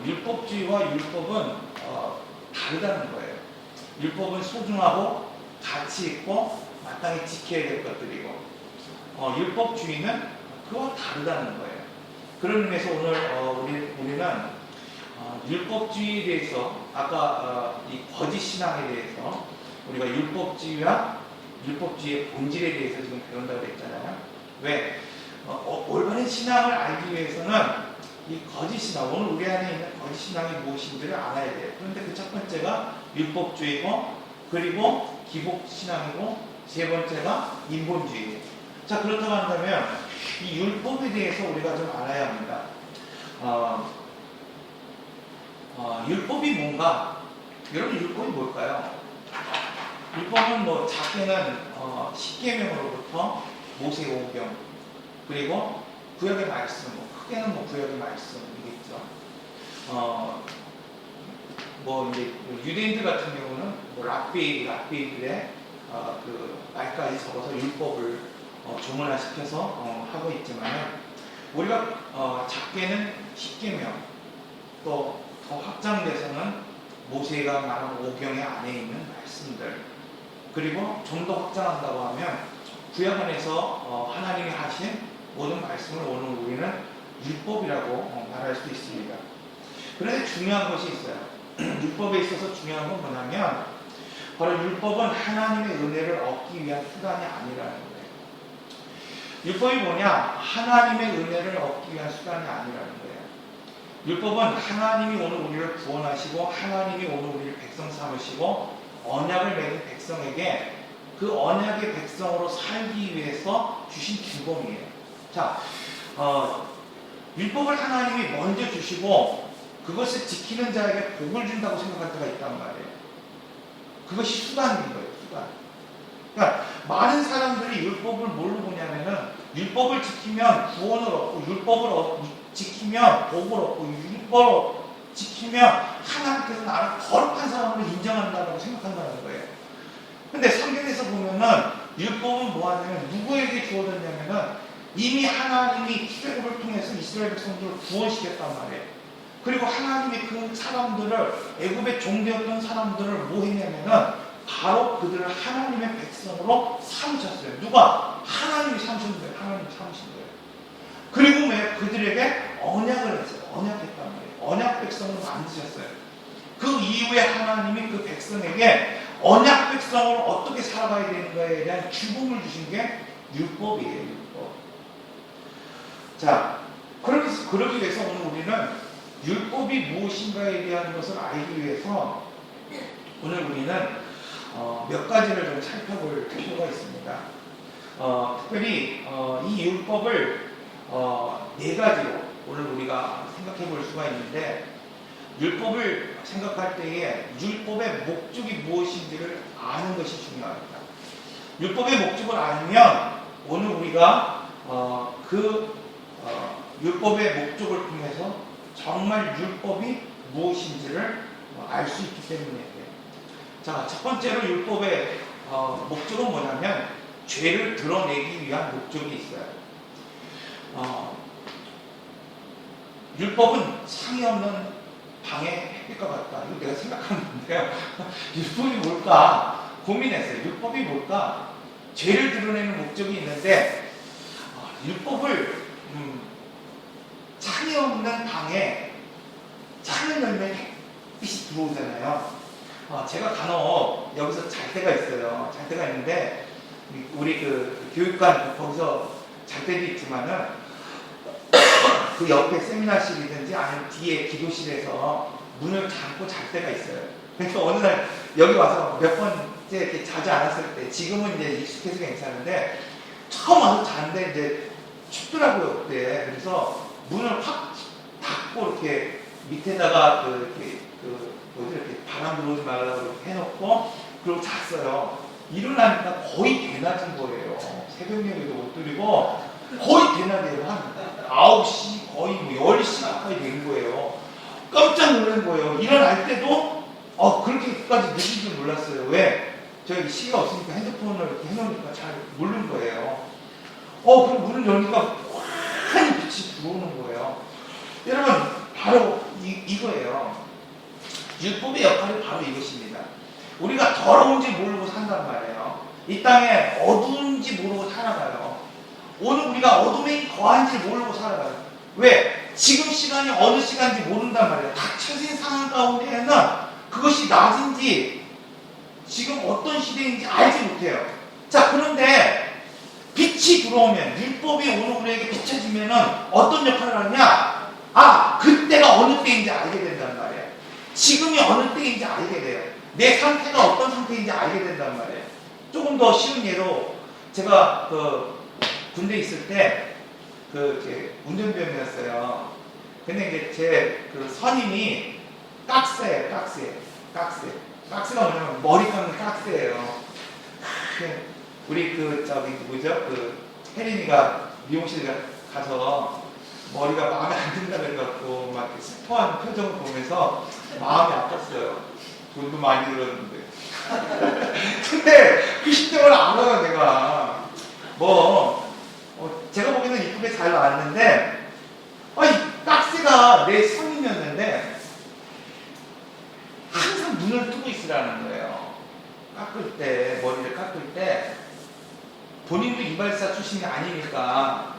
율법주의와 율법은 다르다는 거예요. 율법은 소중하고 가치 있고 마땅히 지켜야 될 것들이고, 율법주의는 그와 다르다는 거예요. 그런 의미에서 오늘 우리는 율법주의에 대해서, 아까 이 거짓 신앙에 대해서 우리가 율법주의와 율법주의의 본질에 대해서 지금 배운다고 했잖아요. 왜? 올바른 신앙을 알기 위해서는 이 거짓 신앙, 오늘 우리 안에 있는 거짓 신앙이 무엇인지를 알아야 돼요. 그런데 그 첫 번째가 율법주의고, 그리고 기복신앙이고, 세 번째가 인본주의예요. 자, 그렇다고 한다면 이 율법에 대해서 우리가 좀 알아야 합니다. 율법이 뭔가? 여러분, 율법이 뭘까요? 율법은 뭐 작게는 10계명으로부터 모세 오경, 그리고 구약의 말씀, 크게는 구약의 말씀이겠죠. 이제 유대인들 같은 경우는 랍비들의 그 말까지 적어서 율법을 조문화시켜서 하고 있지만, 우리가 작게는 10계명, 또 더 확장돼서는 모세가 말한 오경의 안에 있는 말씀들, 그리고 좀 더 확장한다고 하면 구약 안에서 하나님이 하신 모든 말씀을 오늘 우리는 율법이라고 말할 수 있습니다. 그런데 중요한 것이 있어요. 율법에 있어서 중요한 건 뭐냐면, 바로 율법은 하나님의 은혜를 얻기 위한 수단이 아니라는 거예요. 율법이 뭐냐? 하나님의 은혜를 얻기 위한 수단이 아니라는 거예요. 율법은 하나님이 오늘 우리를 구원하시고, 하나님이 오늘 우리를 백성 삼으시고, 언약을 맺은 백성에게 그 언약의 백성으로 살기 위해서 주신 규범이에요. 자, 율법을 하나님이 먼저 주시고 그것을 지키는 자에게 복을 준다고 생각할 때가 있단 말이에요. 그것이 수단인 거예요, 수단. 그러니까 많은 사람들이 율법을 뭘로 보냐면은, 율법을 지키면 구원을 얻고, 율법을 지키면 복을 얻고, 율법을 지키면 하나님께서 나를 거룩한 사람으로 인정한다고 생각한다는 거예요. 근데 성경에서 보면은 율법은 뭐하냐면 누구에게 주어졌냐면은 이미 하나님이 출애굽을 통해서 이스라엘 백성들을 구원시켰단 말이에요. 그리고 하나님이 그 사람들을, 애굽의 종되었던 사람들을 뭐 했냐면은 바로 그들을 하나님의 백성으로 삼으셨어요. 누가? 하나님이 삼으신 거예요. 하나님이 삼으신 거예요. 그리고 왜? 그들에게 언약을 했어요. 언약했단 말이에요. 언약 백성을 만드셨어요. 그 이후에 하나님이 그 백성에게 언약 백성을 어떻게 살아가야 되는가에 대한 규범을 주신 게 율법이에요. 율법. 자, 그러기 위해서 오늘 우리는 율법이 무엇인가에 대한 것을 알기 위해서 오늘 우리는 몇 가지를 좀 살펴볼 필요가 있습니다. 특별히 이 율법을 네 가지로 오늘 우리가 생각해 볼 수가 있는데, 율법을 생각할 때에 율법의 목적이 무엇인지를 아는 것이 중요합니다. 율법의 목적을 알면 오늘 우리가 율법의 목적을 통해서 정말 율법이 무엇인지를 알 수 있기 때문이에요. 자, 첫 번째로 율법의 목적은 뭐냐면 죄를 드러내기 위한 목적이 있어요. 율법은 상이 없는 방에 햇빛과 같다. 이거 내가 생각하는데요. 율법이 뭘까 고민했어요. 율법이 뭘까? 죄를 드러내는 목적이 있는데, 율법을 창이 없는 방에 창을 열면 햇빛이 들어오잖아요. 제가 간혹 여기서 잘 때가 있어요. 잘 때가 있는데, 우리 그 교육관 거기서 잘 때도 있지만은 그 옆에 세미나실이든지 아니면 뒤에 기도실에서 문을 잠고 잘 때가 있어요. 그래서 어느 날 여기 와서 몇 번째 이렇게 자지 않았을 때, 지금은 이제 익숙해서 괜찮은데 처음 와서 자는데 이제 춥더라고요, 그때. 그래서 문을 확 닫고 이렇게 밑에다가 이렇게 바람 들어오지 말라고 이렇게 해놓고 그러고 잤어요. 일어나니까 거의 대낮인 거예요. 새벽녘에도 못 들이고 거의 대낮이에요. 한 9시 거의 10시 가까이 된 거예요. 깜짝 놀란 거예요. 일어날 때도 그렇게까지 늦은 줄 몰랐어요. 왜? 저희 시가 없으니까 핸드폰을 이렇게 해놓으니까 잘 모르는 거예요. 그럼 문을 열니까 환히 빛이 들어오는 거예요. 여러분, 바로 이거예요. 율법의 역할이 바로 이것입니다. 우리가 더러운지 모르고 산단 말이에요. 이 땅에 어두운지 모르고 살아가요. 오늘 우리가 어둠에 거한지 모르고 살아가요. 왜? 지금 시간이 어느 시간인지 모른단 말이에요. 닥쳐진 상황 가운데에는 그것이 낮인지 지금 어떤 시대인지 알지 못해요. 자, 그런데 빛이 들어오면, 율법이 오늘 우리에게 비춰지면은 어떤 역할을 하냐? 아, 그때가 어느 때인지 알게 된단 말이에요. 지금이 어느 때인지 알게 돼요. 내 상태가 어떤 상태인지 알게 된단 말이에요. 조금 더 쉬운 예로, 제가 군대 있을 때 운전병이었어요. 근데 이제 제 선임이 깍새예요, 깍새가 뭐냐면 머리 감는 깍새예요. 우리 누구죠? 혜린이가 미용실 가서 머리가 마음에 안 든다 그래갖고 막 슬퍼하는 표정을 보면서 마음이 아팠어요. 돈도 많이 들었는데. 근데 그 심정을 알아요, 내가. 제가 보기에는 이쁘게 잘 나왔는데, 이 깍새가 내 선임이었는데, 항상 눈을 뜨고 있으라는 거예요. 머리를 깎을 때, 본인도 이발사 출신이 아니니까,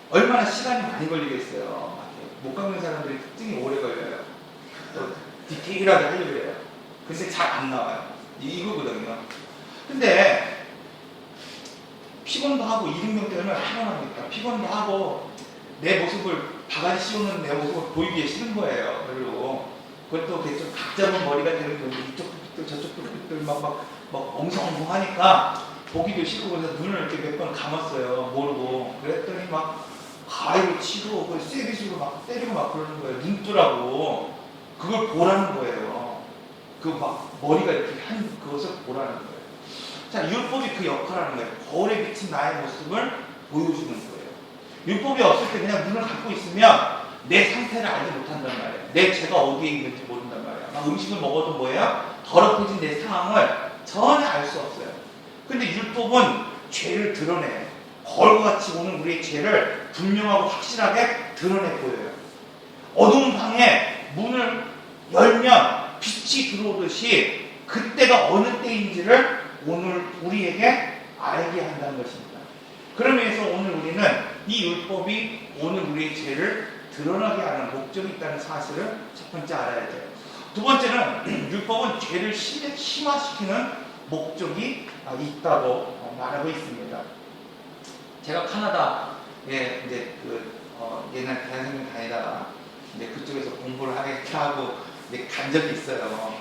얼마나 시간이 많이 걸리겠어요. 못 깎는 사람들이 특징이 오래 걸려요. 또 디테일하게 하려고 해요. 근데 잘 안 나와요. 이거거든요. 근데 피곤도 하고 이등병 때 얼마나 피곤합니까? 피곤도 하고 내 모습을 바가지 씌우는 내 모습을 보이기 싫은 거예요. 별로. 그것도 좀 각 잡은 머리가 되는 건데 이쪽도 삐뚤 저쪽도 삐뚤 막 엉성엉성하니까 보기도 싫고 그래서 눈을 이렇게 몇 번 감았어요. 모르고. 그랬더니 막 가위로 치고 쇠빗으로 막 때리고 막 그러는 거예요. 눈 뜨라고. 그걸 보라는 거예요. 머리가 이렇게 한 그것을 보라는 거예요. 자, 율법이 그 역할을 하는 거예요. 거울에 비친 나의 모습을 보여주는 거예요. 율법이 없을 때 그냥 눈을 감고 있으면 내 상태를 알지 못한단 말이에요. 내 죄가 어디에 있는지 모른단 말이에요. 음식을 먹어도 뭐예요? 더럽혀진 내 상황을 전혀 알 수 없어요. 근데 율법은 죄를 드러내요. 거울과 같이 오는 우리의 죄를 분명하고 확실하게 드러내 보여요. 어두운 방에 문을 열면 빛이 들어오듯이 그때가 어느 때인지를 오늘 우리에게 알게 한다는 것입니다. 그런 의미에서 오늘 우리는 이 율법이 오늘 우리의 죄를 드러나게 하는 목적이 있다는 사실을 첫 번째 알아야 돼요. 두 번째는 율법은 죄를 심화시키는 목적이 있다고 말하고 있습니다. 제가 카나다에 이제 옛날 대학생 다니다가 이제 그쪽에서 공부를 하고 이제 간 적이 있어요.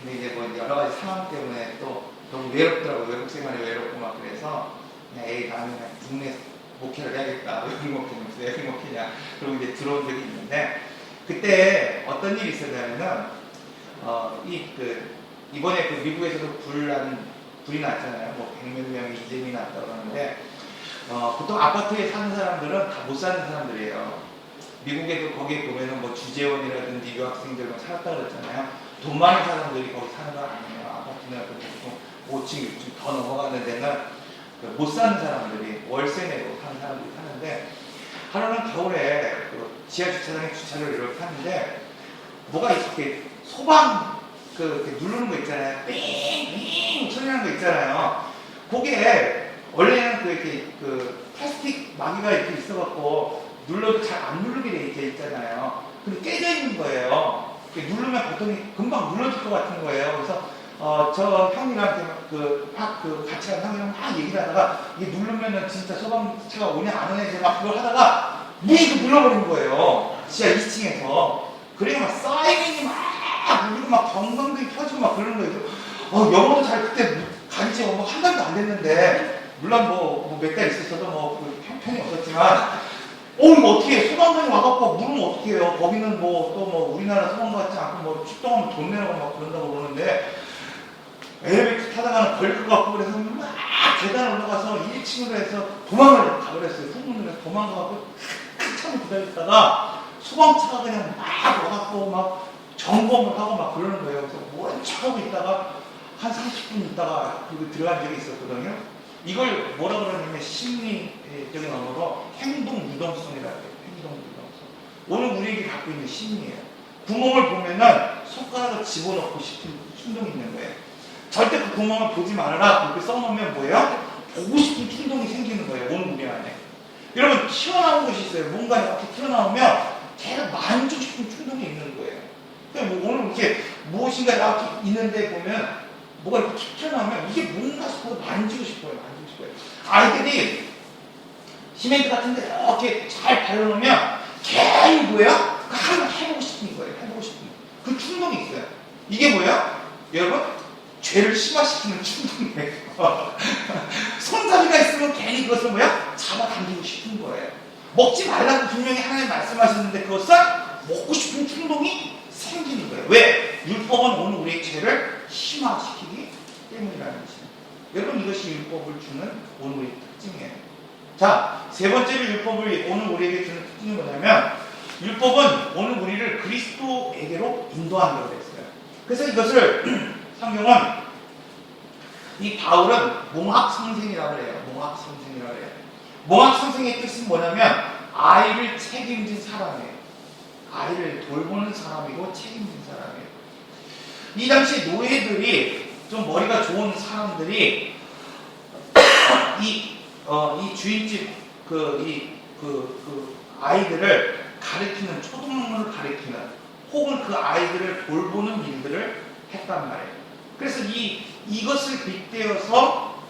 근데 이제 여러 가지 상황 때문에 또 너무 외롭더라고요. 외국 생활이 외롭고 막 그래서 그냥 나는 그냥 국내 목회를 해야겠다. 왜 목회냐. 그러고 이제 들어온 적이 있는데 그때 어떤 일이 있었냐면은 이번에 미국에서도 불이 났잖아요. 100몇 명이 이재민이 났다고 하는데 보통 아파트에 사는 사람들은 다 못 사는 사람들이에요. 미국에도 거기에 보면은 주재원이라든지 유학생들 살았다 그랬잖아요. 돈 많은 사람들이 거기 사는 건 아니에요. 아파트나 보통 5층, 6층 더 넘어가는 데는 못 사는 사람들이 월세 내고 사는 사람들이 사는데 하루는 겨울에 지하 주차장에 주차를 이렇게 하는데 뭐가 이렇게 소방 이렇게 누르는 거 있잖아요. 삥삥 소리 나는 거 있잖아요. 그게 원래는 이렇게 플라스틱 마개가 이렇게 있어갖고 눌러도 잘 안 누르게 돼 있잖아요. 근데 깨져 있는 거예요. 누르면 보통 금방 눌러질 것 같은 거예요. 그래서 저 형이랑 같이 간 형이랑 막 얘기를 하다가 이게 누르면은 진짜 소방차가 오냐 안 오냐 이제 막 그걸 하다가 문이 눌러버린 거예요. 지하 2층에서. 그래서 막 사이렌이 막 울리고 막 경광등이 켜지고 막 그러는 거예요. 영어도 잘 그때 가르치 한 달도 안 됐는데 물론 몇 달 있었어도 형편이 없었지만 이거 어떻게 해? 소방관이 와갖고 물으면 어떻게 해요? 거기는 우리나라 소방 같지 않고 출동하면 돈 내라고 막 그런다고 그러는데 엘리베이터 타다가는 걸릴 것 같고 그래서 막 계단 올라가서 1층으로 해서 도망을 가버렸어요. 소문을 해서 도망가갖고 한참 기다렸다가 소방차가 그냥 막 와갖고 막 점검을 하고 막 그러는 거예요. 그래서 모른 척하고 있다가 한 30분 있다가 들어간 적이 있었거든요. 이걸 뭐라 그러냐면 심리적인 언어로 행동 유동성이라고 해요. 행동 유동성. 오늘 우리에게 갖고 있는 심리예요. 구멍을 보면은 손가락을 집어넣고 싶은 충동이 있는 거예요. 절대 그 구멍을 보지 말아라 그렇게 써놓으면 뭐예요? 보고 싶은 충동이 생기는 거예요. 오는 우리 안에. 여러분 튀어나온 것이 있어요. 뭔가 이렇게 튀어나오면 제가 만지고 싶은 충동이 있는 거예요. 그러니까 뭐 오늘 이렇게 무엇인가 이렇게 있는데 보면 뭐가 이렇게 툭 튀어나오면 이게 뭔가 싶어서 만지고 싶어요. 만지고 싶어요. 아이들이 시멘트 같은데 이렇게 잘 발라놓으면 괜히 뭐예요? 한번 해보고 싶은 거예요. 해보고 싶은 그 충동이 있어요. 이게 뭐예요? 여러분 죄를 심화시키는 충동이에요. 손잡이가 있으면 괜히 그것을 뭐야? 잡아당기고 싶은 거예요. 먹지 말라고 분명히 하나님 말씀하셨는데 그것은 먹고 싶은 충동이 생기는 거예요. 왜? 율법은 오늘 우리의 죄를 심화시키기 때문이라는 것이에요. 여러분 이것이 율법을 주는 오늘 우리의 특징이에요. 자, 세 번째로 율법을 오늘 우리에게 주는 특징이 뭐냐면 율법은 오늘 우리를 그리스도에게로 인도한다고 했어요. 그래서 이것을 성경은 이 바울은 몽학성생이라고 해요. 몽학성생이라고 해요. 몽학성생의 뜻은 뭐냐면 아이를 책임진 사람이에요. 아이를 돌보는 사람이고 책임진 사람이에요. 이 당시 노예들이 좀 머리가 좋은 사람들이 이 주인집 아이들을 가르치는 초등학문을 가르치는 혹은 그 아이들을 돌보는 일들을 했단 말이에요. 그래서 이것을 빗대어서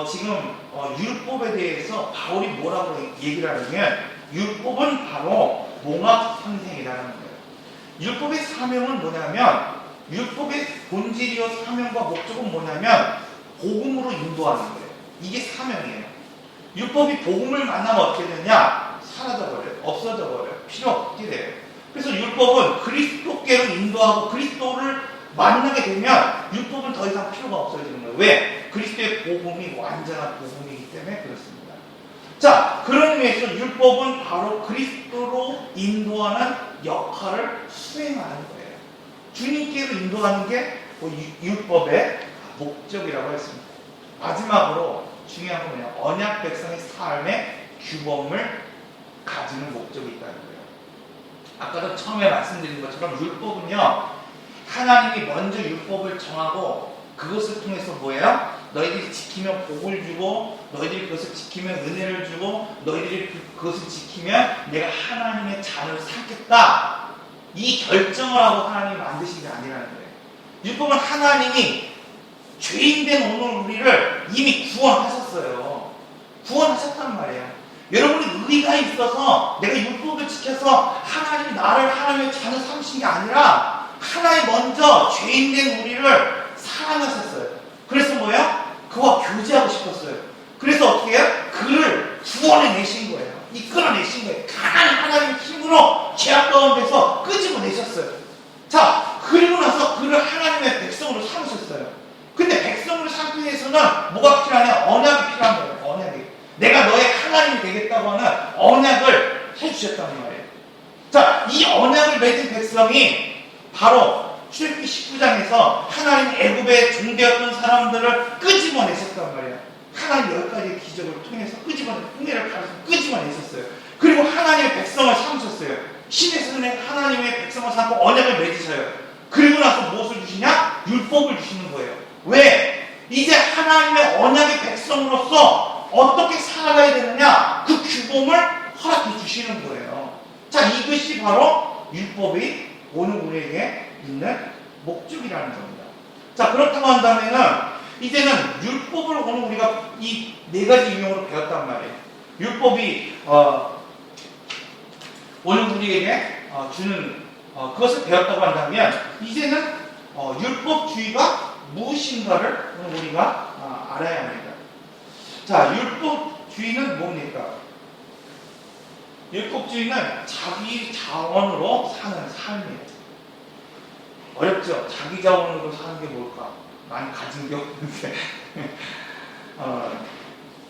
지금 율법에 대해서 바울이 뭐라고 얘기를 하냐면 율법은 바로 몽학선생이라는 거예요. 율법의 사명은 뭐냐면 율법의 본질이요 사명과 목적은 뭐냐면 복음으로 인도하는 거예요. 이게 사명이에요. 율법이 복음을 만나면 어떻게 되냐? 사라져버려요. 없어져버려요. 필요 없게 돼요. 그래서 율법은 그리스도께로 인도하고 그리스도를 만나게 되면 율법은 더 이상 필요가 없어지는 거예요. 왜? 그리스도의 복음이 완전한 복음이기 때문에 그렇습니다. 자, 그런 의미에서 율법은 바로 그리스도로 인도하는 역할을 수행하는 거예요. 주님께로 인도하는 게 율법의 목적이라고 했습니다. 마지막으로 중요한 건 뭐냐? 언약 백성의 삶의 규범을 가지는 목적이 있다는 거예요. 아까도 처음에 말씀드린 것처럼 율법은요, 하나님이 먼저 율법을 정하고 그것을 통해서 뭐예요? 너희들이 지키면 복을 주고 너희들이 그것을 지키면 은혜를 주고 너희들이 그것을 지키면 내가 하나님의 자녀를 삼겠다. 이 결정을 하고 하나님이 만드신 게 아니라는 거예요. 율법은 하나님이 죄인된 오늘 우리를 이미 구원하셨어요. 구원하셨단 말이에요. 여러분이 의가 있어서 내가 율법을 지켜서 하나님이 나를 하나님의 자녀 삼으신 게 아니라 하나님 먼저 죄인된 우리를 사랑하셨어요. 그래서 뭐예요? 그와 교제하고 싶었어요. 그래서 어떻게 해요? 그를 구원해내신 거예요. 이끌어내신 거예요. 강한 하나님의 힘으로 죄악 가운데서 끄집어내셨어요. 자, 그리고 나서 그를 하나님의 백성으로 삼으셨어요. 근데 백성으로 삼기 위해서는 뭐가 필요하냐? 언약이 필요한 거예요. 언약이. 내가 너의 하나님이 되겠다고 하는 언약을 해주셨단 말이에요. 자, 이 언약을 맺은 백성이 바로 출애굽기 19장에서 하나님 애굽의 종되었던 사람들을 끄집어내셨단 말이에요. 하나님 10가지의 기적을 통해서 은혜를 가르쳐 끄집어내셨어요. 그리고 하나님의 백성을 삼으셨어요. 신의 손에 하나님의 백성을 삼고 언약을 맺으셔요. 그리고 나서 무엇을 주시냐? 율법을 주시는 거예요. 왜? 이제 하나님의 언약의 백성으로서 어떻게 살아가야 되느냐? 그 규범을 허락해 주시는 거예요. 자, 이것이 바로 율법이 오늘 우리에게 있는 목적이라는 겁니다. 자, 그렇다고 한다면은 이제는 율법을 오늘 우리가 이 네 가지 유형으로 배웠단 말이에요. 율법이 오늘 우리에게 주는 그것을 배웠다고 한다면 이제는 율법주의가 무엇인가를 오늘 우리가 알아야 합니다. 자, 율법주의는 뭡니까? 율법주의는 자기 자원으로 사는 삶이에요. 어렵죠? 자기 자원으로 사는 게 뭘까? 많이 가진 게 없는데.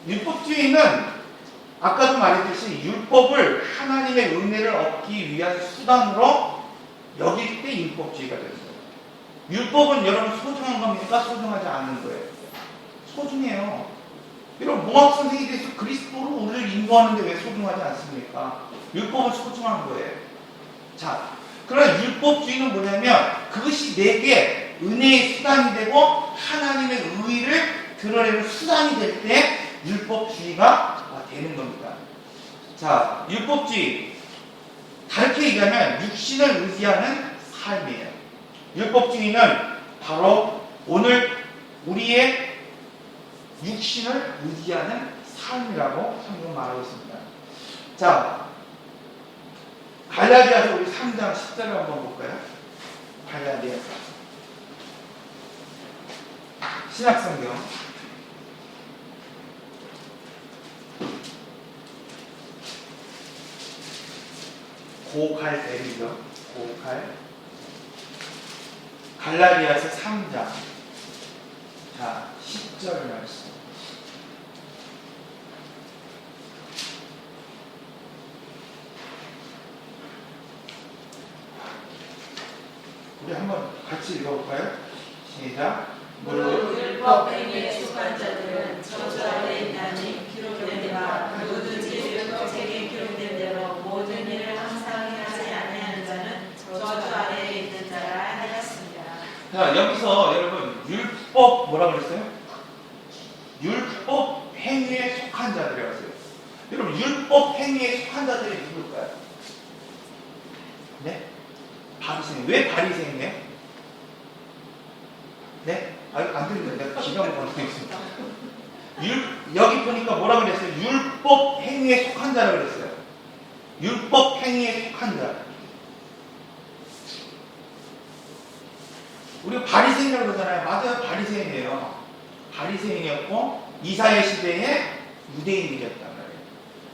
율법주의는 아까도 말했듯이 율법을 하나님의 은혜를 얻기 위한 수단으로 여길 때 율법주의가 됐어요. 율법은 여러분 소중한 겁니까? 소중하지 않은 거예요. 소중해요. 여러분 몽학선생에 대해서 그리스도로 우리를 인도하는데 왜 소중하지 않습니까? 율법은 소중한 거예요. 자, 그런 율법주의는 뭐냐면 그것이 내게 은혜의 수단이 되고 하나님의 의를 드러내는 수단이 될 때 율법주의가 되는 겁니다. 자, 율법주의 다르게 얘기하면 육신을 의지하는 삶이에요. 율법주의는 바로 오늘 우리의 육신을 의지하는 삶이라고 성경은 말하고 있습니다. 자, 갈라디아서 우리 3장 10절을 한번 볼까요? 갈라디아서 신약성경 고갈 L이죠. 고갈 갈라디아서 3장 자 10절 말씀 우리 한번 같이 읽어볼까요? 시작. 무릇 율법 행위에 속한 자들은 저주 아래 있나니 기록된 바 누구든지 율법책에 기록된 대로 모든 일을 항상 하지 아니하는 자는 저주 아래에 있는 자라 하였습니다. 자, 여기서 여러분 율법 뭐라고 그랬어요? 율법 행위에 속한 자들이라고 했어요. 여러분 율법 행위에 속한 자들이 누굴까요? 네? 바리새인. 왜 바리새인이에요? 네? 안 들리는데 내가 기가 막히고 있습니다. 여기 보니까 뭐라 그랬어요? 율법 행위에 속한 자라고 그랬어요. 율법 행위에 속한 자. 우리가 바리새인이라고 그러잖아요. 맞아요. 바리새인이에요. 바리새인이었고 이사야 시대의 유대인들이었단 말이에요.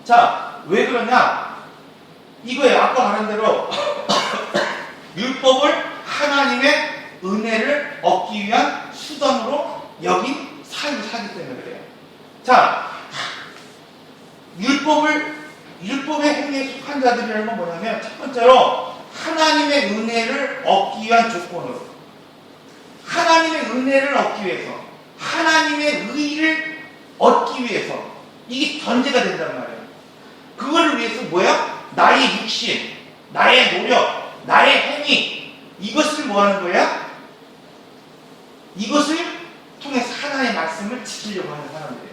자, 왜 그러냐? 이거예요. 아까 말한 대로 율법을 하나님의 은혜를 얻기 위한 수단으로 여긴 삶을 살기 때문에 그래요. 자, 율법의 행위에 속한 자들이라는 건 뭐냐면 첫 번째로 하나님의 은혜를 얻기 위한 조건으로 하나님의 은혜를 얻기 위해서 하나님의 의를 얻기 위해서 이게 전제가 된단 말이에요. 그거를 위해서 뭐야? 나의 육신, 나의 노력, 나의 행위 이것을 뭐 하는 거야? 이것을 통해서 하나님의 말씀을 지키려고 하는 사람들이에요.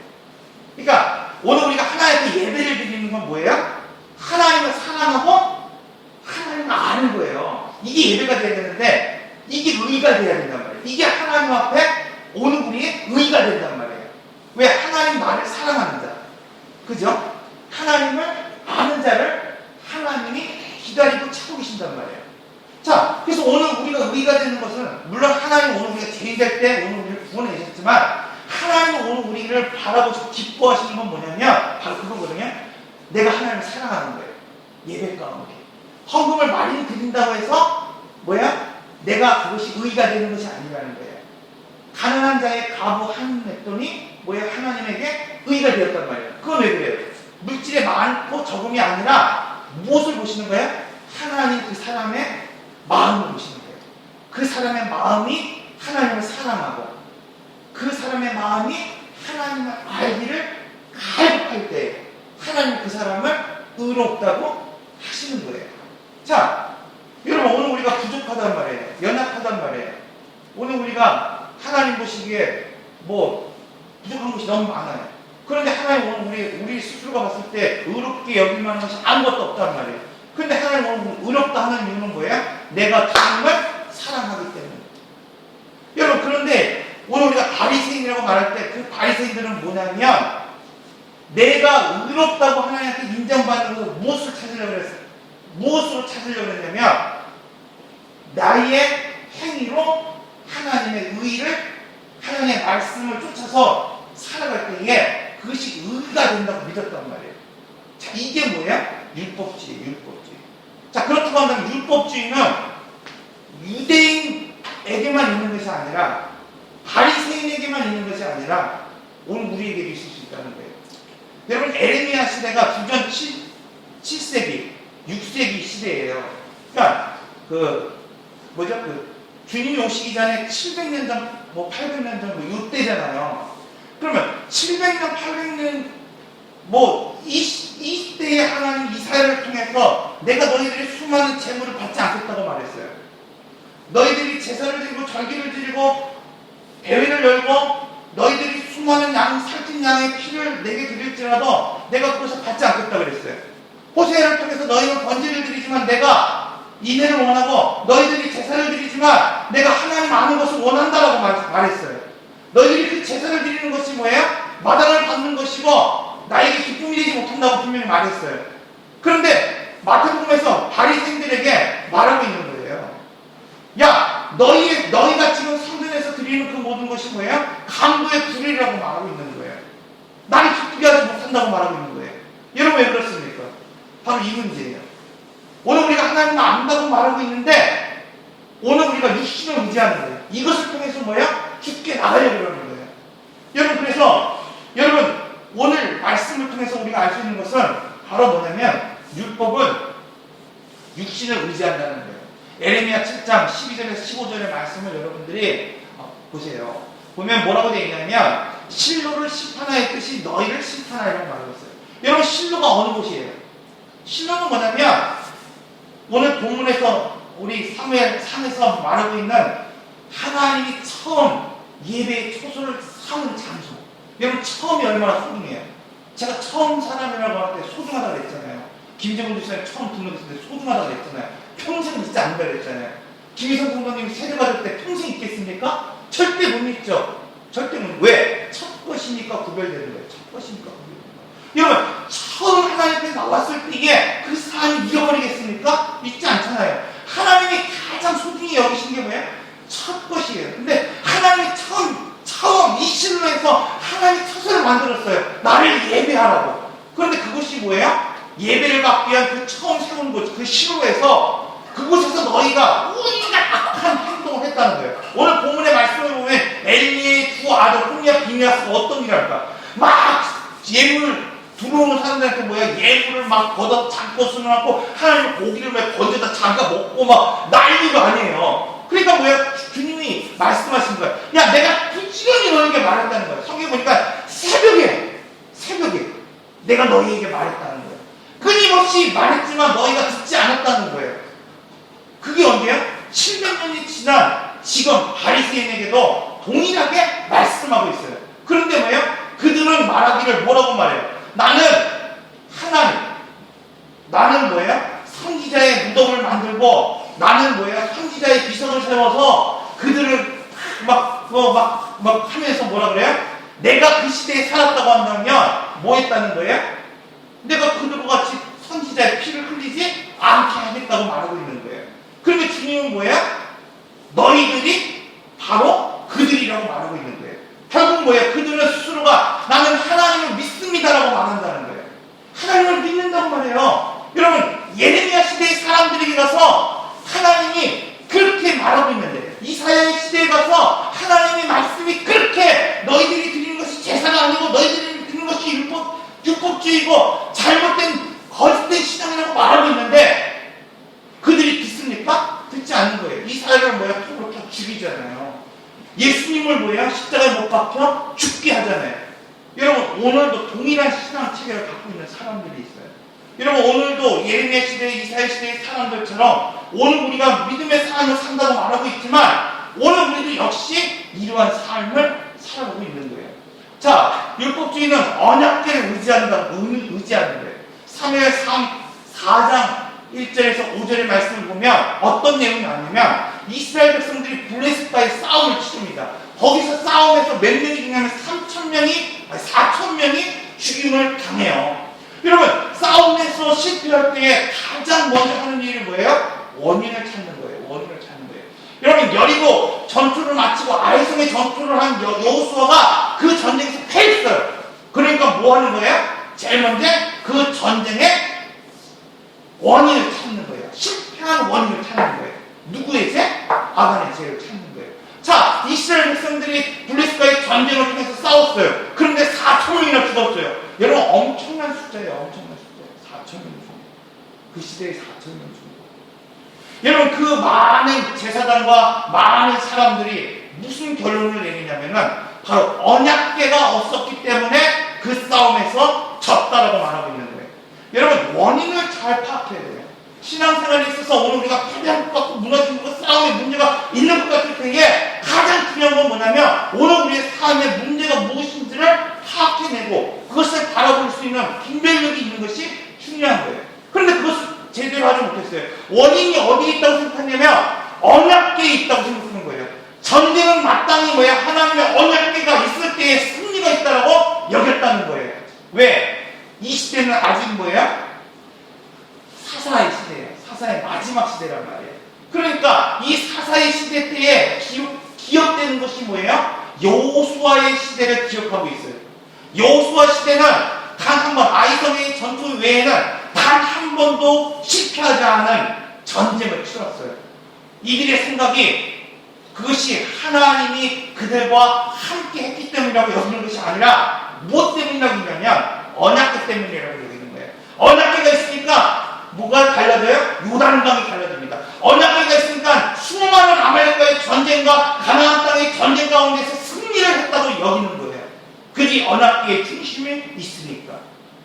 그러니까 오늘 우리가 하나님께 예배를 드리는 건 뭐예요? 하나님을 사랑하고 하나님을 아는 거예요. 이게 예배가 돼야 되는데 이게 의가 돼야 된단 말이에요. 이게 하나님 앞에 오는 우리의 의가 된단 말이에요. 왜? 하나님 나를 사랑하는 자. 그죠? 하나님을 아는 자를 하나님이 기다리고 찾고 계신단 말이에요. 자, 그래서 오늘 우리가 의가 되는 것은 물론 하나님 오늘 우리가 죄인 될 때 오늘 우리를 구원해 주셨지만 하나님은 오늘 우리를 바라보시고 기뻐하시는 건 뭐냐면 바로 그거거든요. 내가 하나님을 사랑하는 거예요. 예배 가운데 헌금을 많이 드린다고 해서 뭐야? 내가 그것이 의가 되는 것이 아니라는 거예요. 가난한 자의 가부 한 냈더니 뭐야? 하나님에게 의가 되었단 말이에요. 그건 왜 그래요? 물질에 많고 적음이 아니라 무엇을 보시는 거예요? 하나님 그 사람의 마음을 보시는 거예요. 그 사람의 마음이 하나님을 사랑하고 그 사람의 마음이 하나님을 알기를 갈급할 때 하나님 그 사람을 의롭다고 하시는 거예요. 자, 여러분 오늘 우리가 부족하단 말이에요. 연약하단 말이에요. 오늘 우리가 하나님 보시기에 뭐 부족한 것이 너무 많아요. 그런데 하나님 오늘 우리 스스로가 봤을 때 의롭게 여길 만한 것이 아무것도 없단 말이에요. 그런데 하나님 오늘 의롭다 하는 이유는 뭐예요? 내가 주님을 사랑하기 때문에. 여러분 그런데 오늘 우리가 바리새인이라고 말할 때 그 바리새인들은 뭐냐면 내가 의롭다고 하나님한테 인정받는 것을 무엇을 찾으려고 그랬어요? 무엇으로 찾으려고 했냐면 나의 행위로 하나님의 의를 하나님의 말씀을 쫓아서 살아갈 때에 그것이 의가 된다고 믿었단 말이에요. 자, 이게 뭐야? 율법주의, 율법주의. 자, 그렇다고 한다면 율법주의는 유대인에게만 있는 것이 아니라 바리새인에게만 있는 것이 아니라 오늘 우리에게도 있을 수 있다는 거예요. 여러분 에레미야 시대가 주전 7세기, 6세기 시대예요. 그러니까 주님이 오시기 전에 700년 전, 800년 전, 이때잖아요. 그러면 700년, 800년, 이 시대에 하나님 이스라엘을 통해서 내가 너희들의 수많은 재물을 받지 않겠다고 말해요. 말했어요. 너희들이 제사를 드리고 절기를 드리고 대회를 열고 너희들이 수많은 살찐 양의 피를 내게 드릴지라도 내가 그것을 받지 않겠다 그랬어요. 호세아를 통해서 너희는 번제를 드리지만 내가 인애를 원하고 너희들이 제사를 드리지만 내가 하나님 아는 것을 원한다라고 말했어요. 너희들이 그 제사를 드리는 것이 뭐예요? 마당을 받는 것이고 나에게 기쁨이 되지 못한다고 분명히 말했어요. 그런데 마태복음에서 바리새인들에게 말하고 있는 거예요. 야, 너희가 지금 성전에서 드리는 그 모든 것이 뭐예요? 강도의 불의라고 말하고 있는 거예요. 나를 기쁘게 하지 못한다고 말하고 있는 거예요. 여러분 왜 그렇습니까? 바로 이 문제예요. 오늘 우리가 하나님을 안다고 말하고 있는데 오늘 우리가 육신을 의지하는 거예요. 이것을 통해서 뭐예요? 죽게 나가려고 그러는 거예요. 여러분 그래서 여러분 오늘 말씀을 통해서 우리가 알 수 있는 것은 바로 뭐냐면 율법은 육신을 의지한다는 거예요. 에레미야 7장 12절에서 15절의 말씀을 여러분들이 보세요. 보면 뭐라고 되어 있냐면 실로를 심판하의 뜻이 너희를 심판하라고 말하고 있어요. 여러분 실로가 어느 곳이에요? 실로는 뭐냐면 오늘 본문에서 우리 사무엘 상에서 말하고 있는 하나님이 처음 예배의 초소를 삼은 장소. 여러분 처음이 얼마나 소중해요. 제가 처음 사람이라고 할 때 소중하다고 그랬잖아요. 김정은 주사님 처음 등록했을 때 소중하다고 그랬잖아요. 평생 잊지 않는다고 그랬잖아요. 김희선 성도님이 세례 받을 때 평생 잊겠습니까? 절대 못 잊죠. 절대 못. 왜? 첫 것이니까 구별되는 거예요. 첫 것이니까 구별되는 거예요. 여러분 처음 하나님께 나왔을 때 이게 그 사람이 잃어버리겠습니까? 잊지 않잖아요. 하나님이 가장 소중히 여기신 게 뭐예요? 첫 것이에요. 근데 하나님이 처음 이 실로에서 하나님이 처소를 만들었어요. 나를 예배하라고. 그런데 그것이 뭐예요? 예배를 받기 위한 그 처음 세운 곳, 그 실로에서 그곳에서 너희가 온갖 악한 행동을 했다는 거예요. 오늘 본문의 말씀을 보면 엘리의 두 아들 홈리와 비니아스가 어떤 일을 할까? 막 예물 들어오는 사람들한테 뭐야? 예물을 막 걷어 잡고 수놓고 하나님 고기를 막 건져다 자기가 먹고 막 난리가 아니에요. 그러니까 뭐야? 주님이 말씀하신 거야. 야, 내가 부지런히 너에게 말했다는 거야. 성경 보니까 새벽에 내가 너희에게 말했다는 거야. 끊임없이 말했지만 너희가 듣지 않았다는 거예요. 그게 언제요? 700년이 지난 지금 바리새인에게도 동일하게 말씀하고 있어요. 그런데 뭐예요? 그들은 말하기를 뭐라고 말해요? 나는 뭐예요? 선지자의 무덤을 만들고 나는 뭐예요? 선지자의 비석을 세워서 그들을 막 하면서 뭐라 그래요? 내가 그 시대에 살았다고 한다면 뭐 했다는 거예요? 내가 그들과 같이 선지자의 피를 흘리지 않게 하겠다고 말하고 있는 거예요. 그런데 주님은 뭐예요? 너희들이 바로 그들이라고 말하고 있는 거예요. 결국 뭐예요? 그들은 스스로가 나는 하나님을 믿습니다라고 말한다는 거예요. 하나님을 믿는다고 말해요. 여러분 예레미야 시대의 사람들에게 가서 하나님이 그렇게 말하고 있는데 이사야의 시대에 가서 하나님의 말씀이 그렇게 너희들이 드리는 것이 제사가 아니고 너희들이 드리는 것이 율법주의고 잘못된 거짓된 신앙이라고 말하고 있는데 그들이 듣습니까? 듣지 않는 거예요. 이사야를 뭐야? 톱으로 다 죽이잖아요. 예수님을 뭐야? 십자가에 못 박혀 죽게 하잖아요. 여러분 오늘도 동일한 신앙 체계를 갖고 있는 사람들이 있어요. 여러분 오늘도 예레미야 시대, 이사야 시대의 사람들처럼 오늘 우리가 믿음의 삶을 산다고 말하고 있지만 오늘 우리도 역시 이러한 삶을 살아가고 있는 거예요. 자, 율법주의는 언약궤를 의지하는 거예요. 사무엘 4장 1절에서 5절의 말씀을 보면 어떤 내용이 나오냐면 이스라엘 백성들이 블레셋과의 싸움을 치릅니다. 거기서 싸움에서 몇 명이 죽냐면 4,000명이 죽임을 당해요. 여러분 싸움에서 실패할 때에 가장 먼저 하는 일이 뭐예요? 원인을 찾는 거예요. 여러분 여리고 전투를 마치고 아이성의 전투를 한 여호수아가 그 전쟁에서 패했어요. 그러니까 뭐 하는 거예요? 제일 먼저 그 전쟁의 원인을 찾는 거예요. 실패한 원인을 찾는 거예요. 누구의 죄? 아간의 죄를 찾는 거예요. 자, 이스라엘 백성들이 블레셋과의 전쟁을 통해서 싸웠어요. 그런데 4,000명이나 죽었어요. 여러분 엄청난 숫자예요. 4,000명 죽었어요. 그 시대에 4,000명 죽었어요. 여러분 그 많은 제사장과 많은 사람들이 무슨 결론을 내리냐면은 바로 언약궤가 없었기 때문에 그 싸움에서 졌다라고 말하고 있는 거예요. 여러분 원인을 잘 파악해야 돼요. 신앙생활에 있어서 오늘 우리가 패배한 것 같고 무너진 것, 싸움에 문제가 있는 것 같을 때에 가장 중요한 건 뭐냐면 오늘 우리의 삶의 문제가 무엇인지를 파악해내고 그것을 바라볼 수 있는 분별력이 있는 것이 중요한 거예요. 그런데 그것을 제대로 하지 못했어요. 원인이 어디에 있다고 생각하냐면 언약궤에 있다고 생각하는 거예요. 전쟁은 마땅히 뭐야? 하나님의 언약궤가 있을 때에 승리가 있다라고 여겼다는 거예요. 왜? 이 시대는 아직 뭐예요? 사사의 시대예요. 사사의 마지막 시대란 말이에요. 그러니까 이 사사의 시대 때에 기억되는 것이 뭐예요? 여호수아의 시대를 기억하고 있어요. 여호수아 시대는 단 한 번, 아이성의 전투 외에는 단 한 번도 실패하지 않은 전쟁을 치렀어요. 이들의 생각이 그것이 하나님이 그들과 함께 했기 때문이라고 여기는 것이 아니라 무엇 때문이라고 여기냐면 언약궤 때문이라고 여기는 거예요. 언약궤가 있으니까 뭐가 달라져요? 요단강이 달라집니다. 언약궤가 있으니까 수많은 아말렉과의 전쟁과 가나안 땅의 전쟁 가운데서 승리를 했다고 여기는 거예요. 그게 언약궤의 중심에 있으니까.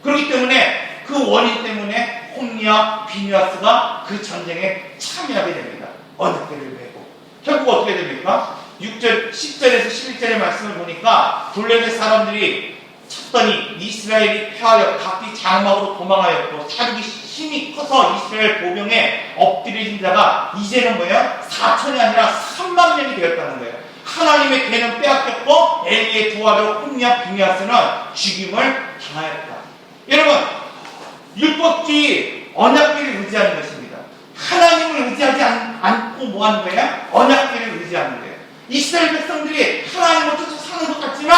그렇기 때문에 그 원인 때문에 홈리와 비니아스가 그 전쟁에 참여하게 됩니다. 언약궤를 메고. 결국 어떻게 됩니까? 6절, 10절에서 11절의 말씀을 보니까 블레셋 사람들이 쳤더니 이스라엘이 패하여 각기 장막으로 도망하였고 사륙이 힘이 커서 이스라엘 보병에 엎드려진 자가 이제는 뭐예요? 4천이 아니라 3만 명이 되었다는 거예요. 하나님의 괴는 빼앗겼고 엘리의 두 아들 홈리와 비니아스는 죽임을 당하였다. 여러분, 율법주의 언약궤를 의지하는 것입니다. 하나님을 의지하지 않고 뭐 하는 거예요? 언약궤를 의지하는 거예요. 이스라엘 백성들이 하나님을 쫓아 사는 것 같지만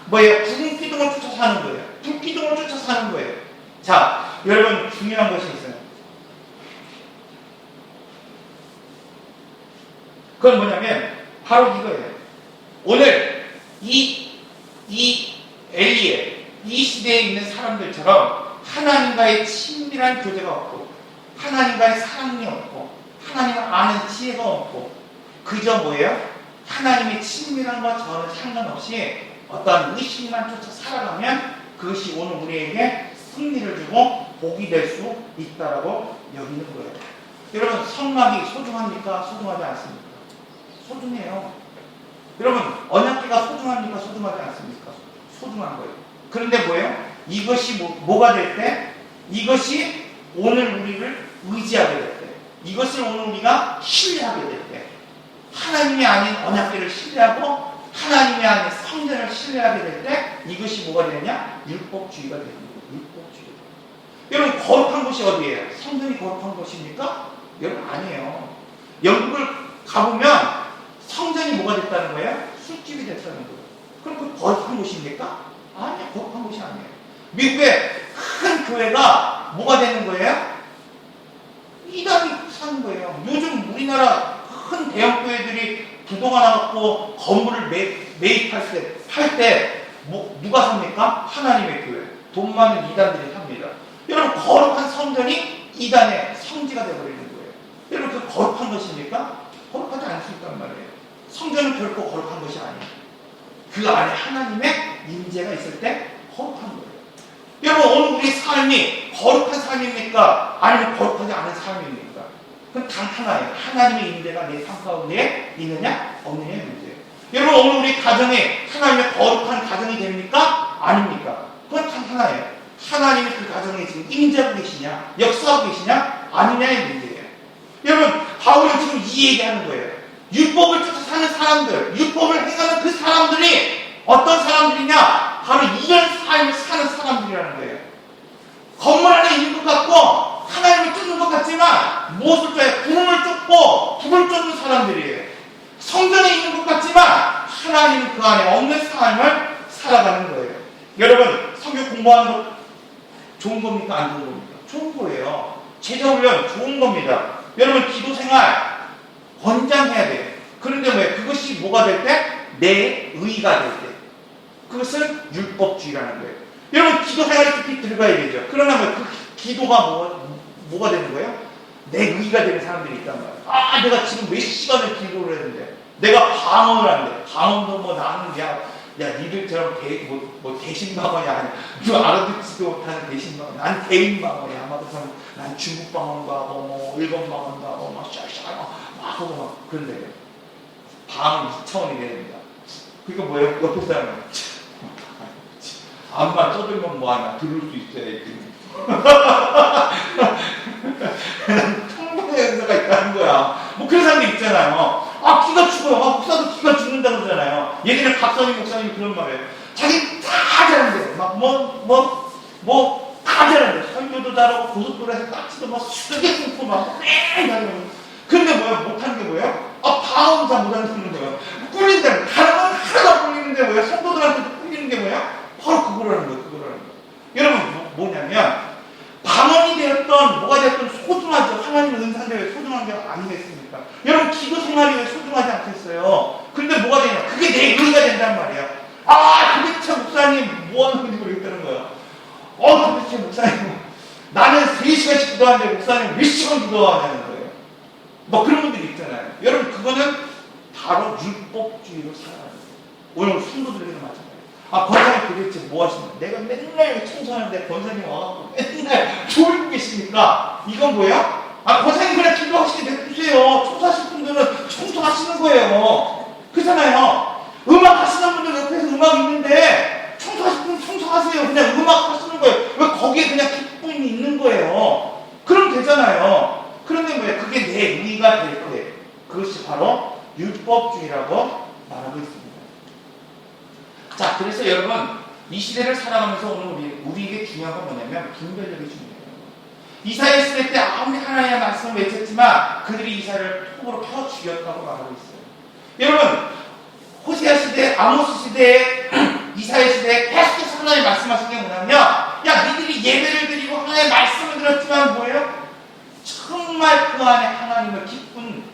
뭐예요? 구름 기둥을 쫓아 사는 거예요. 불 기둥을 쫓아 사는 거예요. 자, 여러분 중요한 것이 있어요. 그건 뭐냐면 바로 이거예요. 오늘 이 엘리의 이 시대에 있는 사람들처럼 하나님과의 친밀한 교제가 없고 하나님과의 사랑이 없고 하나님을 아는 지혜가 없고 그저 뭐예요? 하나님의 친밀함과 저는 상관없이 어떠한 의식만 쫓아 살아가면 그것이 오늘 우리에게 승리를 주고 복이 될 수 있다라고 여기는 거예요. 여러분, 성막이 소중합니까? 소중하지 않습니까? 소중해요. 여러분, 언약궤가 소중합니까? 소중하지 않습니까? 소중한 거예요. 그런데 뭐예요? 이것이 뭐가 될 때? 이것이 오늘 우리를 의지하게 될 때, 이것을 오늘 우리가 신뢰하게 될 때, 하나님이 아닌 언약궤를 신뢰하고 하나님이 아닌 성전을 신뢰하게 될 때 이것이 뭐가 되느냐? 율법주의가 되는 거예요. 율법주의. 여러분, 거룩한 곳이 어디예요? 성전이 거룩한 곳입니까? 여러분, 아니에요. 영국을 가보면 성전이 뭐가 됐다는 거예요? 술집이 됐다는 거예요. 그럼 그 거룩한 곳입니까? 아니요, 거룩한 곳이 아니에요. 미국의 큰 교회가 뭐가 되는 거예요? 이단이 사는 거예요. 요즘 우리나라 큰 대형 교회들이 부도가 나갖고 건물을 팔 때 누가 삽니까? 하나님의 교회. 돈 많은 이단들이 삽니다. 여러분, 거룩한 성전이 이단의 성지가 되어버리는 거예요. 여러분, 그 거룩한 것입니까? 거룩하지 않을 수 있단 말이에요. 성전은 결코 거룩한 것이 아니에요. 그 안에 하나님의 임재가 있을 때 거룩한 거예요. 여러분, 오늘 우리 삶이 거룩한 삶입니까? 아니면 거룩하지 않은 삶입니까? 그건 단 하나예요. 하나님의 임재가 내 삶 가운데 있느냐 없느냐의 문제예요. 여러분, 오늘 우리 가정에 하나님의 거룩한 가정이 됩니까? 아닙니까? 그건 단 하나예요. 하나님이 그 가정에 지금 임재하고 계시냐, 역사하고 계시냐, 아니냐의 문제예요. 여러분, 바울은 지금 이 얘기하는 거예요. 율법을 쫓아 사는 사람들, 율법을 행하는 그 사람들이 어떤 사람들이냐? 바로 이런 삶을 사는 사람들이라는 거예요. 건물 안에 있는 것 같고 하나님을 쫓는 것 같지만 무엇을 쫓아요? 구름을 쫓고 불을 쫓는 사람들이에요. 성전에 있는 것 같지만 하나님은 그 안에 없는 삶을 살아가는 거예요. 여러분, 성경 공부하는 것 좋은 겁니까? 안 좋은 겁니까? 좋은 거예요. 제자훈련 좋은 겁니다. 여러분, 기도생활 권장해야 돼요. 그런데 왜? 그것이 뭐가 될 때? 내 의가 될 때. 그것은 율법주의라는 거예요. 여러분, 기도생활에 깊이 들어가야 되죠. 그러나 그 기도가 뭐가 되는 거예요? 내 의가 되는 사람들이 있단 말이에요. 아, 내가 지금 몇 시간을 기도를 했는데, 내가 방언을 하는데, 방언도 뭐 나는 니들처럼 대신방언이 아니야. 알아듣지도 못하는 대신방언. 난 개인방언이야. 아마도 난 중국 방언도 하고 뭐 일본 방언도 하고 막 샤샤 막 하고 막 그런데 방언 2차원이 돼야 됩니다. 그러니까 뭐예요? 옆에 사람은 암만 떠들면 뭐하나 들을 수 있어야지. 통번의 연사가 있다는 거야. 뭐 그런 사람도 있잖아요. 아 기가 죽어요. 아 목사도 기가 죽는다고 그러잖아요. 예전에 박선희 목사님이 그런 말이에요. 자기 다 잘한대. 막 다 잘한대. 설교도 잘하고 고속도로에서 딱지도 막 쓰게 끊고 막 잘하고. 근데 뭐야 못하는 게 뭐예요? 아 방언 잘 못하는 게 뭐예요? 꿀린다는 거. 다른 건 하나도 꿀리는데 뭐예요? 성도들한테도 꿀리는 게 뭐예요? 바로 그거라는 거예요. 그거라는 거예요. 여러분 뭐냐면 방언이 되었던 뭐가 되었던 소중하죠. 하나님의 은사인데 소중한 게 아니겠습니까? 여러분 기도 생활이 왜 소중하지 않겠어요? 근데 뭐가 되냐? 그게 내 의의가 된단 말이에요. 아 도대체 목사님 뭐 하는 건지 모르겠다는 거예요. 도대체 목사님 나는 3시간씩 기도하는데 목사님 몇 시간 기도하냐는 거예요. 뭐 그런 분들이 있잖아요. 여러분 그거는 바로 율법주의로 살아가는 거예요. 오늘 성도들에게도 마찬가지예요. 아 권사님 도대체 뭐 하시는 거예요? 내가 맨날 청소하는데 권사님 와갖고 맨날 졸고 계시니까 이건 뭐예요? 아 권사님 그냥 기도하시게 냅두세요. 청소하실 분들은 청소하시는 거예요. 그렇잖아요. 음악 하시는 분들 옆에서 음악 있는데 청소하실 분은 청소하세요. 그냥 음악 하시는 거예요. 왜 거기에 그냥 기쁨이 있는 거예요. 그럼 되잖아요. 그런데 뭐예요? 그게 내 의의가 될 때 그것이 바로 율법주의라고 말하고 있습니다. 자, 그래서 여러분 이 시대를 살아가면서 오늘 우리에게 중요한 건 뭐냐면 분별력이 중요해요. 이사야 시대 때 아무리 하나님의 말씀을 외쳤지만 그들이 이사야를 톱으로 펴 죽였다고 말하고 있어요. 여러분 호세아 시대, 아모스 시대, 이사야 시대에 계속해서 하나님 말씀하신 게 뭐냐면 야 니들이 예배를 드리고 하나님의 말씀을 들었지만 뭐예요? 정말 그 안에 하나님의 기쁜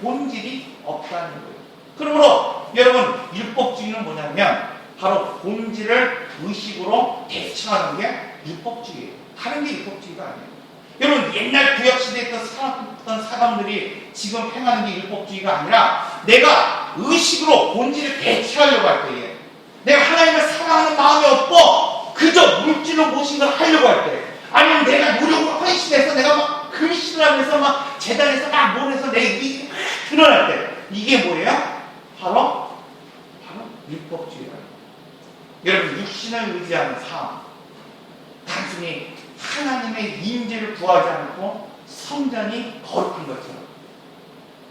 본질이 없다는 거예요. 그러므로 여러분 율법주의는 뭐냐면 바로 본질을 의식으로 대칭하는 게 율법주의예요. 다른 게 율법주의가 아니에요. 여러분 옛날 구약시대에 살았던 사람들이 지금 행하는 게 율법주의가 아니라 내가 의식으로 본질을 대체하려고 할 때에 내가 하나님을 사랑하는 마음이 없고 그저 물질로 무엇인가 하려고 할 때 아니면 내가 노력으로 헌신해서 내가 막 금식을 하면서 막 재단에서 막 몰해서 내 의식이 막 드러날 때 이게 뭐예요? 바로 율법주의예요. 여러분 육신을 의지하는 삶 단순히 하나님의 임재를 구하지 않고 성전이 거룩한 것처럼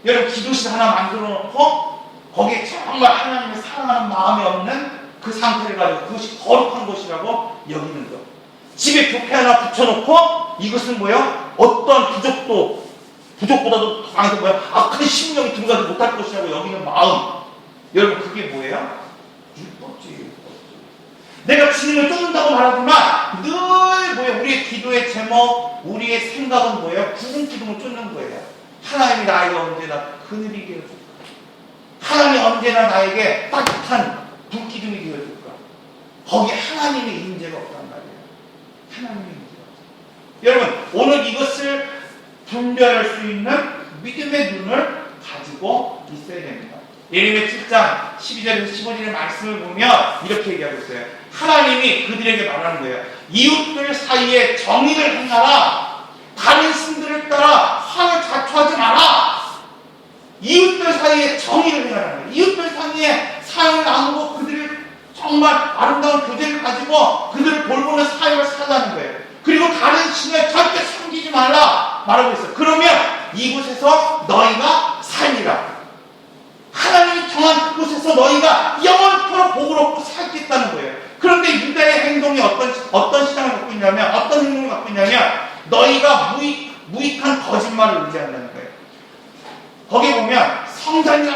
여러분 기도실 하나 만들어 놓고 거기에 정말 하나님을 사랑하는 마음이 없는 그 상태를 가지고 그것이 거룩한 것이라고 여기는 것. 집에 교회 하나 붙여놓고 이것은 뭐예요? 어떤 부족보다도 더 강해서 뭐야? 악한 심령이 들어가지 못할 것이라고 여기는 마음. 여러분 그게 뭐예요? 율법주의예요. 내가 주님을 쫓는다고 말하지만 늘 뭐예요? 우리의 기도의 제목, 우리의 생각은 뭐예요? 구분 기둥을 쫓는 거예요. 하나님이 나에게 언제나 그늘이 되어줄까? 하나님이 언제나 나에게 따뜻한 불기둥이 되어줄까? 거기에 하나님의 임재가 없단 말이에요. 하나님의 임재가 없어요. 여러분 오늘 이것을 분별할 수 있는 믿음의 눈을 가지고 있어야 됩니다. 예레미야 7장 12절에서 15절의 말씀을 보면 이렇게 얘기하고 있어요. 하나님이 그들에게 말하는 거예요. 이웃들 사이에 정의를 행하라. 다른 신들을 따라 상을 자초하지 마라. 이웃들 사이에 정의를 행하라는 거예요. 이웃들 사이에 사랑을 나누고 그들을 정말 아름다운 교제를 가지고 그들을 돌보는 사역을 살라는 거예요. 그리고 다른 신을 절대 섬기지 말라 말하고 있어요. 그러면 이곳에서 너희가 살리라. 하나님이 정한 그곳에서 너희가 영원토록 복을 얻고 살겠다는 거예요. 그런데 유다의 행동이 어떤 시장을 갖고 있냐면 어떤 행동을 갖고 있냐면 너희가 무익한 거짓말을 의지한다는 거예요. 거기 보면 성전이라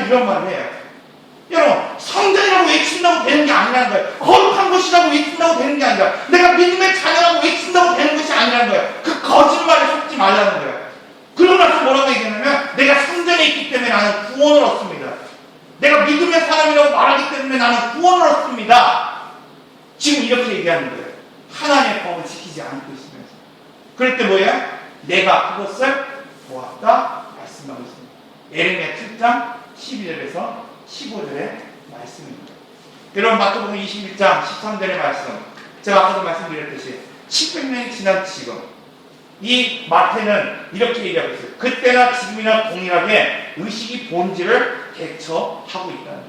이런 말을 해요. 여러분 성전이라고 외친다고 되는 게 아니라는 거예요. 거룩한 것이라고 외친다고 되는 게 아니라 내가 믿음의 자녀라고 외친다고 되는 것이 아니라는 거예요. 그 거짓말에 속지 말라는 거예요. 그러고 나서 뭐라고 얘기하냐면 내가 성전에 있기 때문에 나는 구원을 얻습니다. 내가 믿음의 사람이라고 말하기 때문에 나는 구원을 얻습니다. 지금 이렇게 얘기하는 거예요. 하나님의 법을 지키지 않고 있으면서. 그럴 때 뭐예요? 내가 그것을 보았다 말씀하고 있습니다. 예레미야 7장 12절에서 15절의 말씀입니다. 여러분 마태복음 21장 13절의 말씀 제가 아까도 말씀드렸듯이 700년이 지난 지금 이 마태는 이렇게 얘기하고 있어요. 그때나 지금이나 동일하게 의식이 본질을 대처하고 있다는 거예요.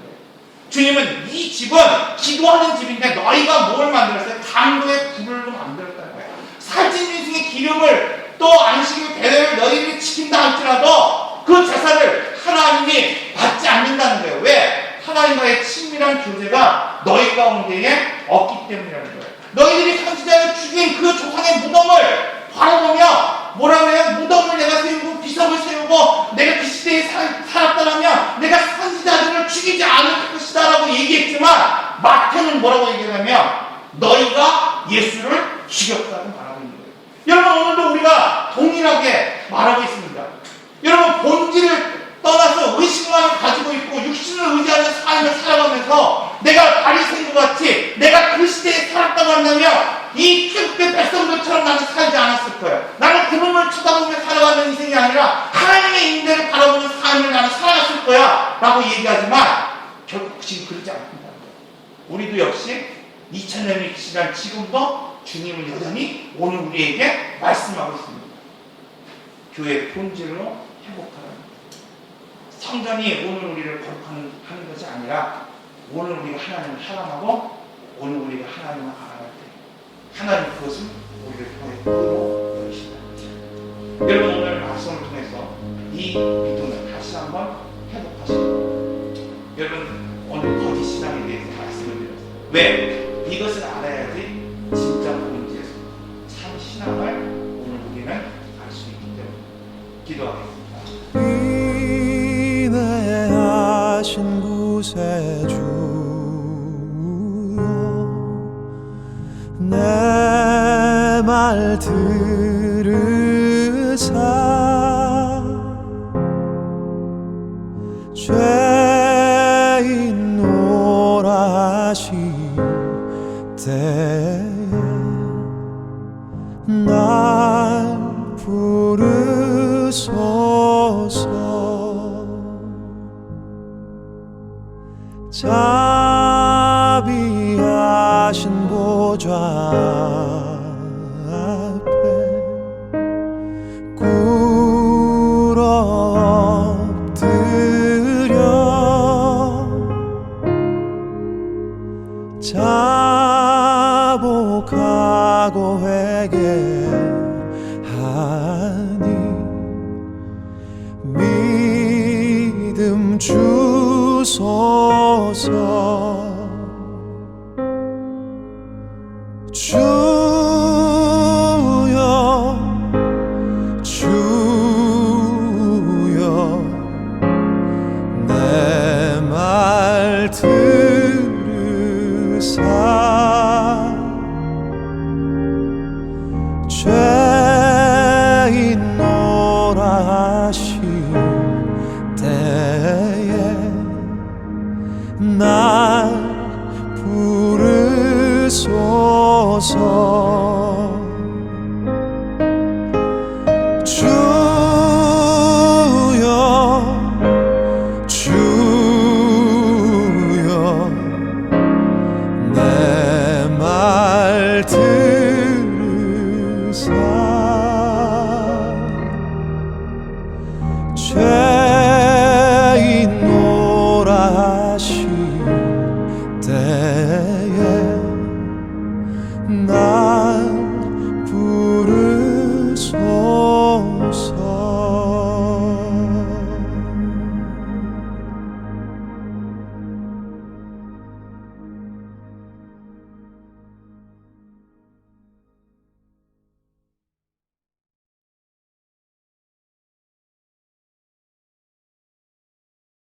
주님은 이 집은 기도하는 집인데 너희가 뭘 만들었어요? 강도의 불을 만들었다는 거예요. 살찐 인생의 기름을 또 안식일 대회를 너희들이 지킨다 할지라도 그 제사를 하나님이 받지 않는다는 거예요. 왜? 하나님과의 친밀한 교제가 너희 가운데에 없기 때문이라는 거예요. 너희들이 선지자를 죽인 그 조상의 무덤을 바라보며 뭐라고 해요? 무덤을 내가 세우고 비석을 세우고 내가 그 시대에 살았다면 내가 선지자들을 죽이지 않을 것이다 라고 얘기했지만 마태는 뭐라고 얘기하냐면 너희가 예수를 죽였다고 말하고 있는 거예요. 여러분 오늘도 우리가 동일하게 말하고 있습니다. 여러분 본질을 떠나서 의식만 가지고 있고 육신을 의지하는 삶을 살아가면서 내가 바리새인과 같이 내가 그 시대에 살았다고 한다면 이 출애굽된 백성들처럼 나는 살지 않았을 거야. 나는 그놈을 쳐다보며 살아가는 인생이 아니라 하나님의 인대를 바라보는 삶을 나는 살아갔을 거야 라고 얘기하지만 결국 지금 그러지 않는다. 우리도 역시 2000년이 지난 지금도 주님은 여전히 오늘 우리에게 말씀하고 있습니다. 교회의 본질로 회복하라는 성전이 오늘 우리를 거룩하는 것이 아니라 오늘 우리가 하나님을 사랑하고 오늘 우리가 하나님을 알아갈 때 하나님 그것을 우리를 통해 끌어올리신다. 여러분 오늘 말씀을 통해서 이 믿음을 다시 한번 회복하시고 여러분 오늘 거짓 신앙에 대해서 말씀을 드렸어요. 왜? 이것을 알아야지 진짜 본질에서 참 신앙을 오늘 우리는 알 수 있기 때문에 기도하겠습니다. 인내하신 곳에 주여 내 말 들으사 죄인 오라 하실 때에 날 부르소서. 자비하신 보좌 앞에 꿇어 엎드려 자복하고 회개하니 믿음 주소서. 주여 주여 내 말 들으사 죄인 오라 하실 때에 날 부르소서. 주여 주여 내 말 들으사